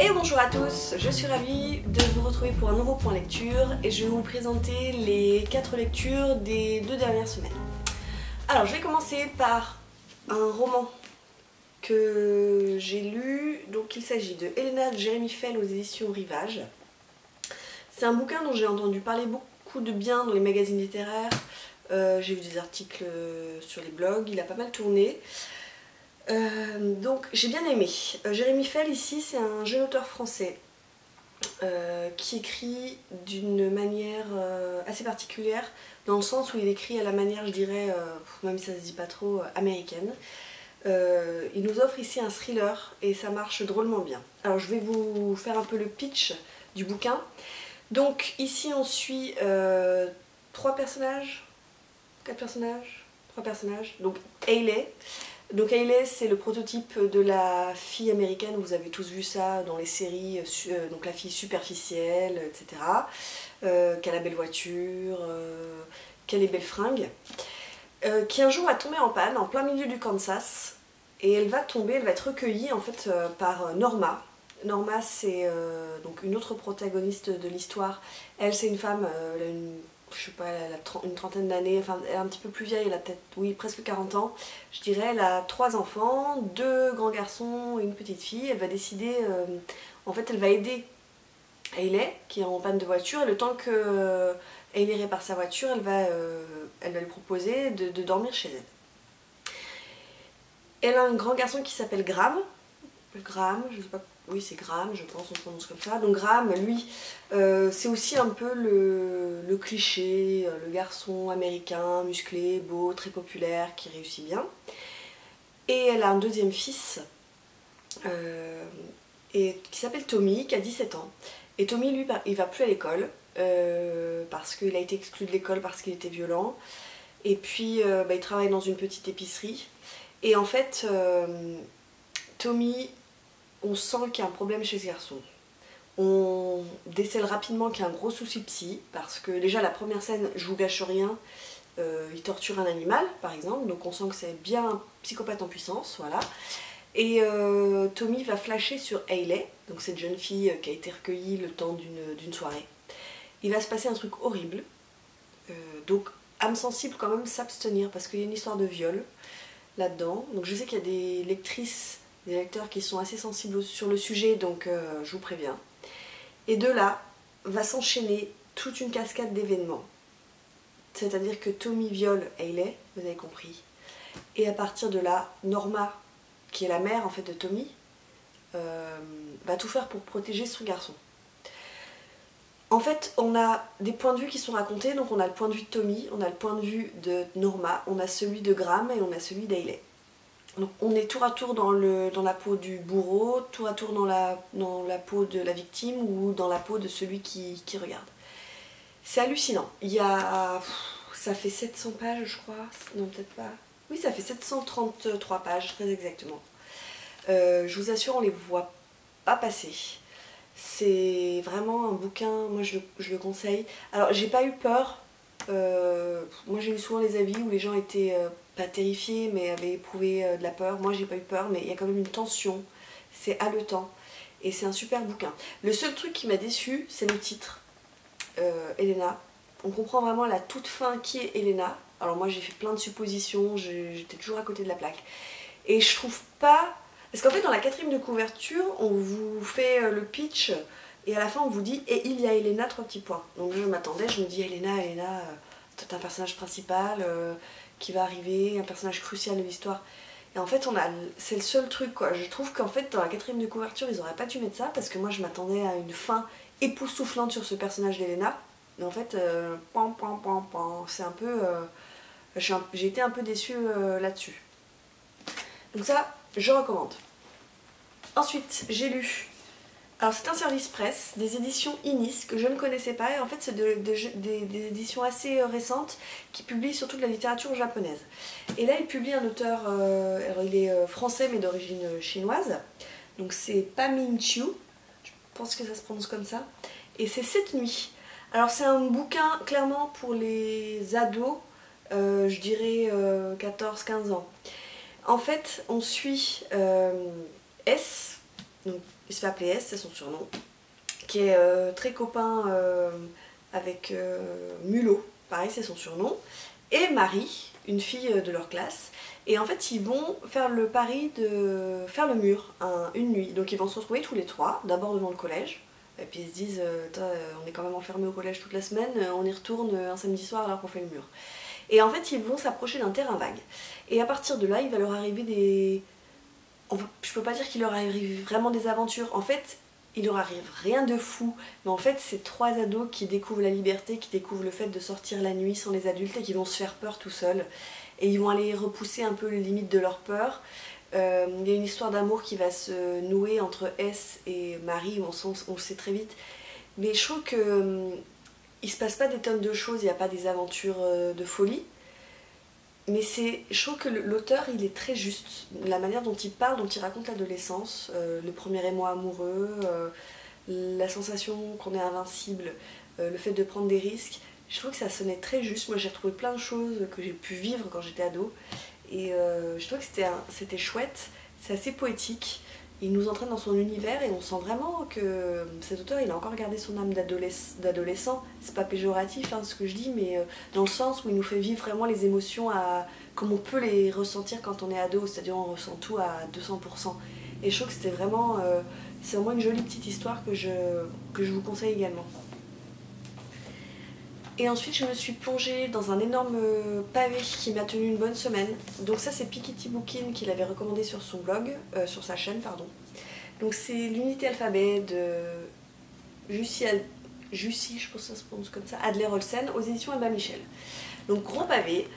Et bonjour à tous, je suis ravie de vous retrouver pour un nouveau point lecture et je vais vous présenter les 4 lectures des 2 dernières semaines. Alors je vais commencer par un roman que j'ai lu, donc il s'agit de Elena de Jérémy Fell aux éditions Rivage. C'est un bouquin dont j'ai entendu parler beaucoup de bien dans les magazines littéraires, j'ai vu des articles sur les blogs, il a pas mal tourné. Donc j'ai bien aimé. Jérémy Fell ici c'est un jeune auteur français qui écrit d'une manière assez particulière, dans le sens où il écrit à la manière, je dirais, même si ça se dit pas trop, américaine. Il nous offre ici un thriller et ça marche drôlement bien. Alors je vais vous faire un peu le pitch du bouquin. Donc ici on suit 3 personnages, 4 personnages, 3 personnages. Donc Hayley. Donc Hayley c'est le prototype de la fille américaine, vous avez tous vu ça dans les séries, donc la fille superficielle, etc. Qui a la belle voiture, qui a les belles fringues, qui un jour va tomber en panne en plein milieu du Kansas et elle va être recueillie en fait par Norma. Norma c'est donc une autre protagoniste de l'histoire. Elle c'est une femme, elle a je sais pas, elle a une trentaine d'années, enfin elle est un petit peu plus vieille, elle a peut-être, oui, presque 40 ans, je dirais. Elle a 3 enfants, 2 grands garçons et une petite fille. Elle va décider, en fait elle va aider Hayley qui est en panne de voiture, et le temps que Hayley répare sa voiture, elle va lui proposer de dormir chez elle. Elle a un grand garçon qui s'appelle Graham, je sais pas, oui c'est Graham, je pense, on prononce comme ça. Donc Graham, lui, c'est aussi un peu le cliché, le garçon américain, musclé, beau, très populaire, qui réussit bien. Et elle a un deuxième fils, qui s'appelle Tommy, qui a 17 ans. Et Tommy, lui, il va plus à l'école, parce qu'il a été exclu de l'école parce qu'il était violent. Et puis, il travaille dans une petite épicerie. Et en fait, Tommy, on sent qu'il y a un problème chez ce garçon. On décèle rapidement qu'il y a un gros souci psy, parce que déjà la première scène, je vous gâche rien, il torture un animal par exemple, donc on sent que c'est bien un psychopathe en puissance, voilà. Et Tommy va flasher sur Hayley, donc cette jeune fille qui a été recueillie le temps d'une soirée. Il va se passer un truc horrible, donc âme sensible quand même s'abstenir, parce qu'il y a une histoire de viol là-dedans. Donc je sais qu'il y a des lectrices, des lecteurs qui sont assez sensibles sur le sujet, donc je vous préviens. Et de là va s'enchaîner toute une cascade d'événements. C'est-à-dire que Tommy viole Hayley, vous avez compris. Et à partir de là, Norma, qui est la mère en fait de Tommy, va tout faire pour protéger son garçon. En fait, on a des points de vue qui sont racontés, donc on a le point de vue de Tommy, on a le point de vue de Norma, on a celui de Graham et on a celui d'Hayley. Donc on est tour à tour dans la peau du bourreau, tour à tour dans la peau de la victime ou dans la peau de celui qui regarde. C'est hallucinant. Ça fait 700 pages je crois, non peut-être pas. Oui, ça fait 733 pages très exactement. Je vous assure, on les voit pas passer. C'est vraiment un bouquin, moi je le conseille. Alors j'ai pas eu peur, moi j'ai eu souvent les avis où les gens étaient pas terrifiés mais avaient éprouvé de la peur. Moi j'ai pas eu peur, mais il y a quand même une tension, c'est haletant et c'est un super bouquin. Le seul truc qui m'a déçu, c'est le titre, Elena. On comprend vraiment à la toute fin qui est Elena. Alors moi j'ai fait plein de suppositions, j'étais toujours à côté de la plaque. Et je trouve pas... Parce qu'en fait dans la 4e de couverture, on vous fait le pitch et à la fin on vous dit « Et il y a Elena, 3 petits points ». Donc je m'attendais, je me dis Elena, c'est un personnage principal qui va arriver, un personnage crucial de l'histoire. Et en fait c'est le seul truc quoi. Je trouve qu'en fait dans la 4e de couverture ils auraient pas dû mettre ça, parce que moi je m'attendais à une fin époustouflante sur ce personnage d'Elena. Mais en fait, c'est un peu... j'ai été un peu déçue là-dessus. Donc ça, je recommande. Ensuite, j'ai lu... Alors c'est un service presse, des éditions Inis, que je ne connaissais pas. Et en fait, c'est des éditions assez récentes qui publient surtout de la littérature japonaise. Et là, il publie un auteur... alors il est français, mais d'origine chinoise. Donc c'est Pa Ming-chiu. Je pense que ça se prononce comme ça. Et c'est Cette nuit. Alors c'est un bouquin clairement pour les ados, je dirais 14-15 ans. En fait, on suit S, donc il se fait appeler S, c'est son surnom, qui est très copain avec Mulot, pareil c'est son surnom, et Marie, une fille de leur classe. Et en fait ils vont faire le pari de faire le mur une nuit. Donc ils vont se retrouver tous les trois, d'abord devant le collège, et puis ils se disent on est quand même enfermés au collège toute la semaine, on y retourne un samedi soir alors qu'on fait le mur. Et en fait ils vont s'approcher d'un terrain vague. Et à partir de là il va leur arriver des... Je peux pas dire qu'il leur arrive vraiment des aventures, en fait il leur arrive rien de fou, mais en fait c'est trois ados qui découvrent la liberté, qui découvrent le fait de sortir la nuit sans les adultes et qui vont se faire peur tout seuls. Et ils vont aller repousser un peu les limites de leur peur. Il y a une histoire d'amour qui va se nouer entre S et Marie, où on le sait très vite. Mais je trouve que il se passe pas des tonnes de choses, il n'y a pas des aventures de folie. Mais je trouve que l'auteur il est très juste. La manière dont il parle, dont il raconte l'adolescence, le premier émoi amoureux, la sensation qu'on est invincible, le fait de prendre des risques. Je trouve que ça sonnait très juste. Moi j'ai retrouvé plein de choses que j'ai pu vivre quand j'étais ado. Et je trouve que c'était chouette, c'est assez poétique. Il nous entraîne dans son univers et on sent vraiment que cet auteur il a encore gardé son âme d'adolescent. C'est pas péjoratif hein, ce que je dis, mais dans le sens où il nous fait vivre vraiment les émotions comme on peut les ressentir quand on est ado, c'est-à-dire on ressent tout à 200%. Et je trouve que c'est vraiment une jolie petite histoire que je vous conseille également. Et ensuite je me suis plongée dans un énorme pavé qui m'a tenu une bonne semaine. Donc ça c'est Piketty Bookin qui l'avait recommandé sur son blog, sur sa chaîne pardon. Donc c'est l'unité alphabet de Jussi, je pense que ça se prononce comme ça, Adler-Olsen aux éditions Albin Michel. Donc gros pavé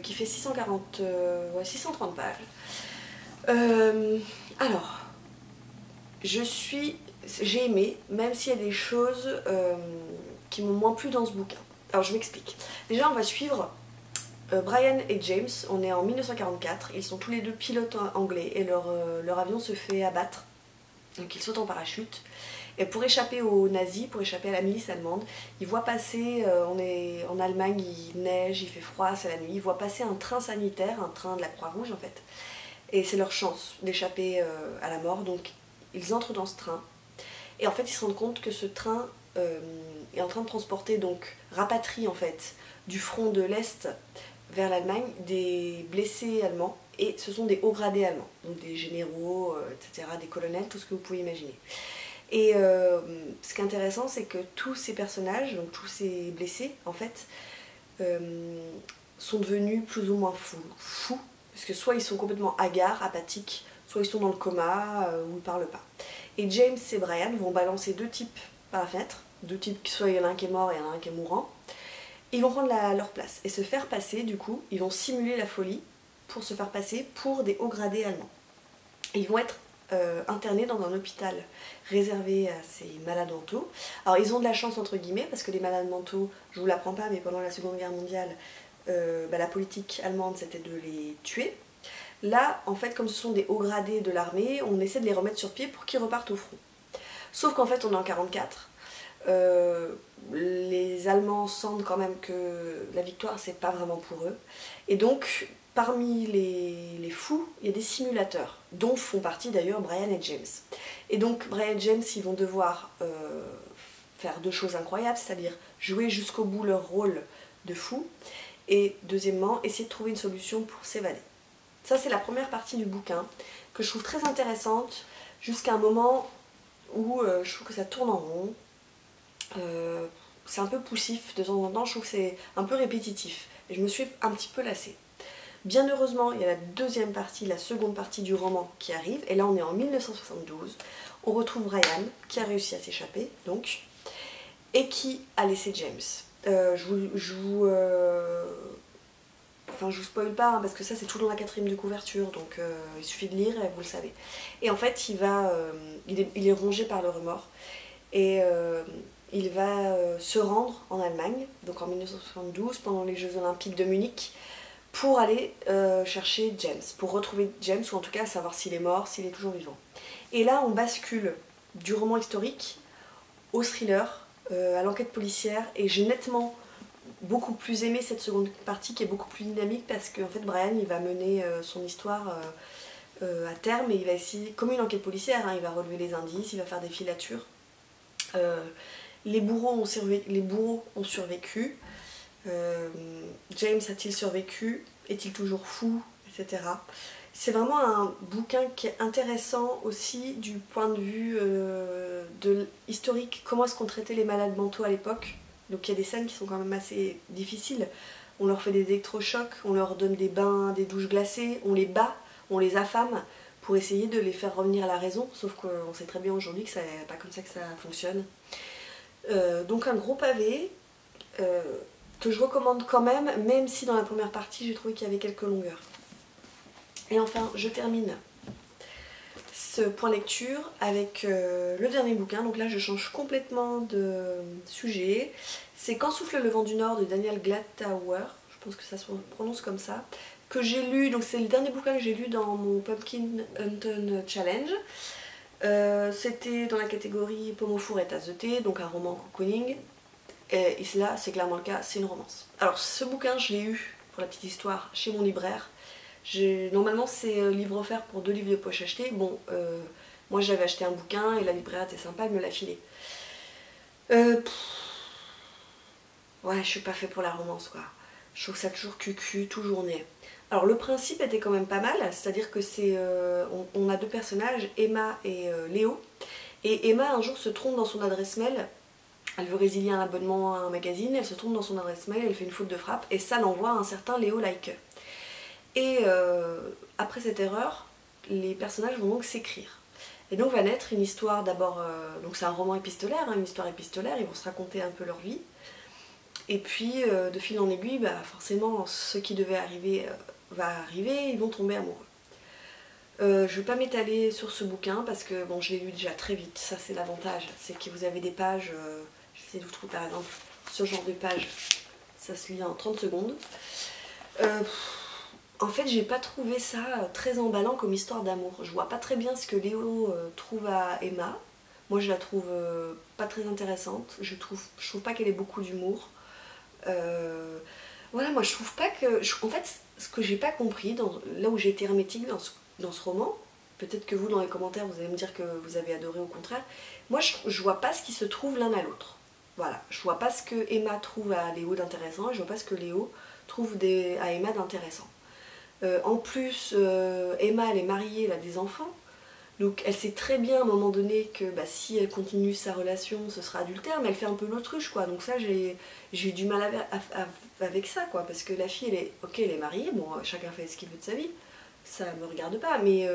qui fait 630 pages. Alors, j'ai aimé, même s'il y a des choses qui m'ont moins plu dans ce bouquin. Alors je m'explique. Déjà on va suivre Brian et James, on est en 1944, ils sont tous les deux pilotes anglais et leur avion se fait abattre. Donc ils sautent en parachute. Et pour échapper aux nazis, pour échapper à la milice allemande, ils voient passer, on est en Allemagne, il neige, il fait froid, c'est la nuit, ils voient passer un train sanitaire, un train de la Croix-Rouge en fait. Et c'est leur chance d'échapper à la mort, donc ils entrent dans ce train. Et en fait ils se rendent compte que ce train est en train de transporter, donc rapatrie en fait, du front de l'Est vers l'Allemagne, des blessés allemands, et ce sont des hauts gradés allemands, donc des généraux, etc., des colonels, tout ce que vous pouvez imaginer. Et ce qui est intéressant, c'est que tous ces personnages, donc tous ces blessés, en fait, sont devenus plus ou moins fous, parce que soit ils sont complètement hagards, apathiques, soit ils sont dans le coma, ou ils parlent pas. Et James et Brian vont balancer deux types par la fenêtre, deux types, soit il y en a un qui est mort et il y en a un qui est mourant. Ils vont prendre leur place et se faire passer, du coup, ils vont simuler la folie pour se faire passer pour des hauts gradés allemands. Et ils vont être internés dans un hôpital réservé à ces malades mentaux. Alors ils ont de la chance entre guillemets parce que les malades mentaux, je vous l'apprends pas, mais pendant la Seconde Guerre mondiale, la politique allemande c'était de les tuer. Là, en fait, comme ce sont des hauts gradés de l'armée, on essaie de les remettre sur pied pour qu'ils repartent au front. Sauf qu'en fait, on est en 44. Les Allemands sentent quand même que la victoire, c'est pas vraiment pour eux. Et donc, parmi les fous, il y a des simulateurs, dont font partie d'ailleurs Brian et James. Et donc, Brian et James, ils vont devoir faire deux choses incroyables, c'est-à-dire jouer jusqu'au bout leur rôle de fou, et deuxièmement, essayer de trouver une solution pour s'évader. Ça, c'est la première partie du bouquin, que je trouve très intéressante, jusqu'à un moment où je trouve que ça tourne en rond. C'est un peu poussif de temps en temps, je trouve que c'est un peu répétitif. Et je me suis un petit peu lassée. Bien heureusement, il y a la deuxième partie, la seconde partie du roman qui arrive. Et là, on est en 1972. On retrouve Ryan, qui a réussi à s'échapper, donc, et qui a laissé James. Enfin, je vous spoil pas, hein, parce que ça, c'est tout dans la quatrième de couverture, donc il suffit de lire et vous le savez. Et en fait, il est rongé par le remords. Et il va se rendre en Allemagne, donc en 1972, pendant les Jeux Olympiques de Munich, pour aller chercher James, pour retrouver James, ou en tout cas savoir s'il est mort, s'il est toujours vivant. Et là, on bascule du roman historique au thriller, à l'enquête policière, et j'ai nettement beaucoup plus aimé cette seconde partie qui est beaucoup plus dynamique parce qu'en fait Brian il va mener son histoire à terme, et il va essayer, comme une enquête policière, hein, il va relever les indices, il va faire des filatures. Les bourreaux ont survécu. James a-t-il survécu? Est-il toujours fou? Etc. C'est vraiment un bouquin qui est intéressant aussi du point de vue historique. Comment est-ce qu'on traitait les malades mentaux à l'époque? Donc il y a des scènes qui sont quand même assez difficiles. On leur fait des électrochocs, on leur donne des bains, des douches glacées, on les bat, on les affame pour essayer de les faire revenir à la raison. Sauf qu'on sait très bien aujourd'hui que c'est pas comme ça que ça fonctionne. Donc un gros pavé que je recommande quand même si dans la première partie j'ai trouvé qu'il y avait quelques longueurs. Et enfin je termine ce point lecture avec le dernier bouquin. Donc là je change complètement de sujet. C'est Quand souffle le vent du Nord de Daniel Glatauer, je pense que ça se prononce comme ça, que j'ai lu. Donc c'est le dernier bouquin que j'ai lu dans mon Pumpkin Hunton Challenge. C'était dans la catégorie Pomme au four et tasse de thé, donc un roman cocooning. Et là, c'est clairement le cas, c'est une romance. Alors ce bouquin, je l'ai eu, pour la petite histoire, chez mon libraire. Normalement, c'est livre offert pour 2 livres de poche achetés. Bon, moi j'avais acheté un bouquin et la libraire était sympa, elle me l'a filé. Ouais, je suis pas fait pour la romance, quoi. Je trouve ça toujours cucu, toujours né. Alors le principe était quand même pas mal, c'est-à-dire que on a 2 personnages, Emma et Léo. Et Emma un jour se trompe dans son adresse mail. Elle veut résilier un abonnement à un magazine, elle se trompe dans son adresse mail, elle fait une faute de frappe et ça l'envoie à un certain Léo Like. Et après cette erreur, les personnages vont donc s'écrire. Et donc va naître une histoire d'abord, donc c'est un roman épistolaire, hein, une histoire épistolaire, ils vont se raconter un peu leur vie. Et puis de fil en aiguille, bah, forcément ce qui devait arriver va arriver, ils vont tomber amoureux. Je vais pas m'étaler sur ce bouquin parce que bon, je l'ai lu déjà très vite, ça c'est l'avantage, c'est que vous avez des pages, j'essaie de vous trouver par exemple ce genre de page, ça se lit en 30 secondes. En fait j'ai pas trouvé ça très emballant comme histoire d'amour, je vois pas très bien ce que Léo trouve à Emma, moi je la trouve pas très intéressante, je trouve pas qu'elle ait beaucoup d'humour. Voilà, moi je trouve pas que... En fait, ce que j'ai pas compris, là où j'ai été hermétique dans ce roman, peut-être que vous dans les commentaires vous allez me dire que vous avez adoré au contraire, moi je vois pas ce qui se trouve l'un à l'autre. Voilà, je vois pas ce que Emma trouve à Léo d'intéressant et je vois pas ce que Léo trouve à Emma d'intéressant. En plus, Emma elle est mariée, elle a des enfants. Donc elle sait très bien à un moment donné que bah, si elle continue sa relation, ce sera adultère, mais elle fait un peu l'autruche quoi. Donc ça j'ai eu du mal avec ça quoi, parce que la fille elle est mariée, bon chacun fait ce qu'il veut de sa vie, ça me regarde pas, mais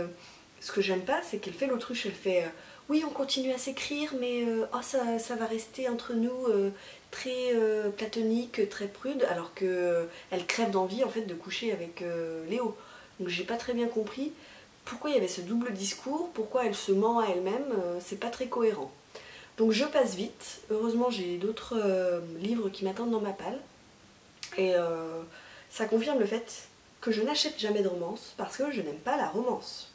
ce que j'aime pas c'est qu'elle fait l'autruche, elle fait oui on continue à s'écrire mais oh, ça va rester entre nous très platonique, très prude, alors que elle crève d'envie en fait de coucher avec Léo. Donc j'ai pas très bien compris pourquoi il y avait ce double discours, pourquoi elle se ment à elle-même, c'est pas très cohérent. Donc je passe vite, heureusement j'ai d'autres livres qui m'attendent dans ma palle, et ça confirme le fait que je n'achète jamais de romance parce que je n'aime pas la romance.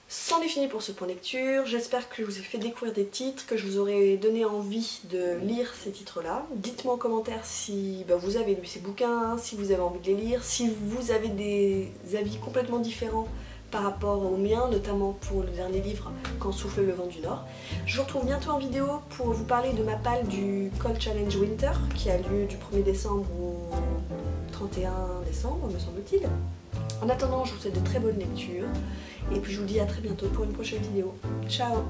C'en est fini pour ce point lecture, j'espère que je vous ai fait découvrir des titres, que je vous aurai donné envie de lire ces titres-là. Dites-moi en commentaire si vous avez lu ces bouquins, si vous avez envie de les lire, si vous avez des avis complètement différents par rapport aux miens, notamment pour le dernier livre, Quand souffle le vent du Nord. Je vous retrouve bientôt en vidéo pour vous parler de ma palle du Call Challenge Winter, qui a lieu du 1er décembre au 31 décembre, me semble-t-il. En attendant, je vous souhaite de très bonnes lectures. Et puis je vous dis à très bientôt pour une prochaine vidéo. Ciao!